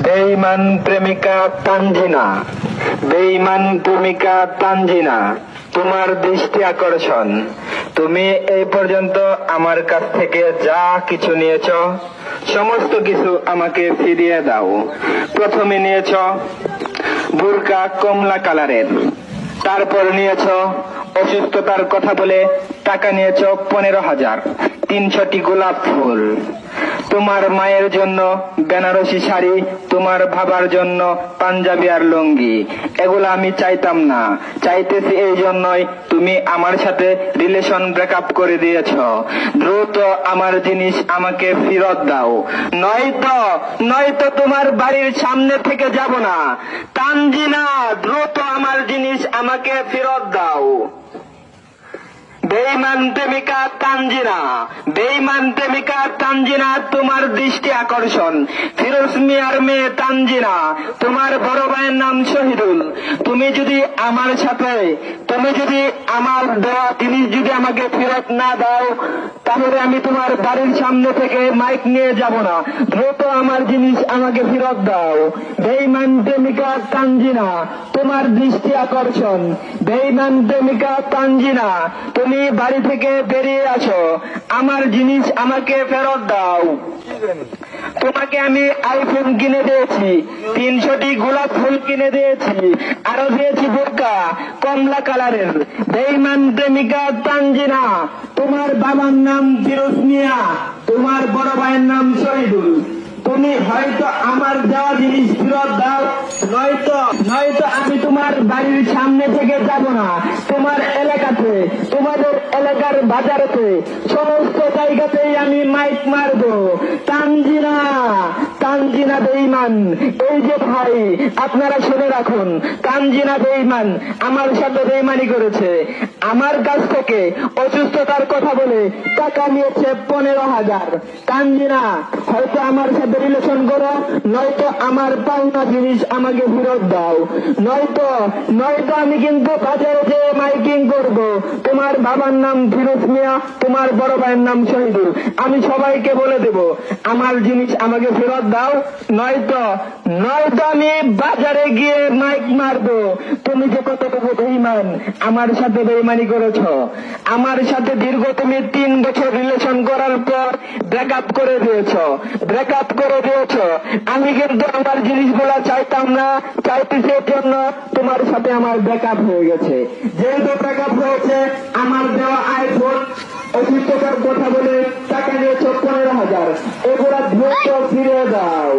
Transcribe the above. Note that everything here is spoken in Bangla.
বেঈমান প্রেমিকা তানজিনা, বেঈমান প্রেমিকা তানজিনা, তোমার দৃষ্টি আকর্ষণ। তুমি এই পর্যন্ত আমার কাছ থেকে যা কিছু নিয়েছ সমস্ত কিছু আমাকে ফিরিয়ে দাও। প্রথমে নিয়েছ বুরকা কমলা কালারের, তারপর নিয়েছ অসুস্থতার কথা বলে টাকা নিয়েছ 15,000, 300টি গোলাপ ফুল, তোমার মায়ের জন্য বেনারসি শাড়ি, তোমার বাবার জন্য পাঞ্জাবি আর লুঙ্গি। এগুলো আমি চাইতাম না, চাইতেছি এই জন্যই তুমি আমার সাথে রিলেশন ব্রেকআপ করে দিয়েছ। দ্রুত আমার জিনিস আমাকে ফেরত দাও, নয়তো তোমার বাড়ির সামনে থেকে যাব না। তানজিনা, দ্রুত আমার জিনিস আমাকে ফেরত দাও। বেঈমান প্রেমিকা তানজিনা, বেঈমান প্রেমিকা তানজিনা, তোমার দৃষ্টি আকর্ষণ। ফিরোজ মিয়ার মেয়ে তানজিনা, তোমার বড় ভাইয়ের নাম শহীদুল। তুমি যদি আমার দেওয়া জিনিস যদি আমাকে ফেরত না দাও, তাহলে আমি তোমার বাড়ির সামনে থেকে মাইক নিয়ে যাব না। দ্রুত আমার জিনিস আমাকে ফেরত দাও। বেঈমান প্রেমিকা তানজিনা, তোমার দৃষ্টি আকর্ষণ। বেঈমান প্রেমিকা তানজিনা, তুমি বাড়ি থেকে বেরিয়ে আসো, আমার জিনিস আমাকে ফেরত দাও। তোমাকে আমি আইফোন কিনে দিয়েছি, 300টি গোলাপ ফুল কিনে দিয়েছি, আরো দিয়েছি বোরকা কমলা কালারের। বেঈমান প্রেমিকা তানজিনা, তোমার বাবার নাম ফিরোজ মিয়া, তোমার বড় ভাইয়ের নাম শহীদুল। তুমি হয়তো আমার দেওয়া জিনিস ফেরত দাও, নয়তো আমি তোমার বাড়ির সামনে থেকে যাব না। তোমার এলাকাতে, তোমাদের এলাকার বাজারেতে, সমস্ত জায়গাতেই আমি মাইক মারবো। তানজিনা, তানজিনা বেঈমান। এই যে ভাই, আপনারা শুনে রাখুন, তানজিনা বেঈমান আমার সাথে বেঈমানি করেছে। আমার কাছ থেকে অসুস্থতার কথা বলে টাকা নিয়েছে 15,000। তানজিনা, হয়তো আমার সাথে রিলেশন করো, নয়তো আমার পাওনা জিনিস আমাকে ফেরত দাও, নয়তো আমি কিন্তু বাজারে যে মাইকিং করব। তোমার বাবার নাম ফিরোজ মিয়া, তোমার বড় ভাইয়ের নাম শহীদুল। আমি সবাইকে বলে দেব আমার জিনিস আমাকে ফেরত দাও, নয়তো আমি বাজারে গিয়ে মাইক মারবো। তুমি যে কতটুকু বেঈমান, আমার সাথে বেঈমানি করেছ। আমার সাথে দীর্ঘ তুমি 3 বছর রিলেশন করার পর ব্রেকআপ করে দিয়েছ। আমি কিন্তু আমার জিনিসগুলা চাইতাম না, চাইতেছি এর জন্য তোমার সাথে আমার ব্রেকআপ হয়ে গেছে। যেহেতু ব্রেকআপ হয়েছে, আমার দেওয়া আইফোন অসুস্থতার কথা বলে টাকা নিয়েছ 15,000, এগুলা দ্রুত ফিরে দাও।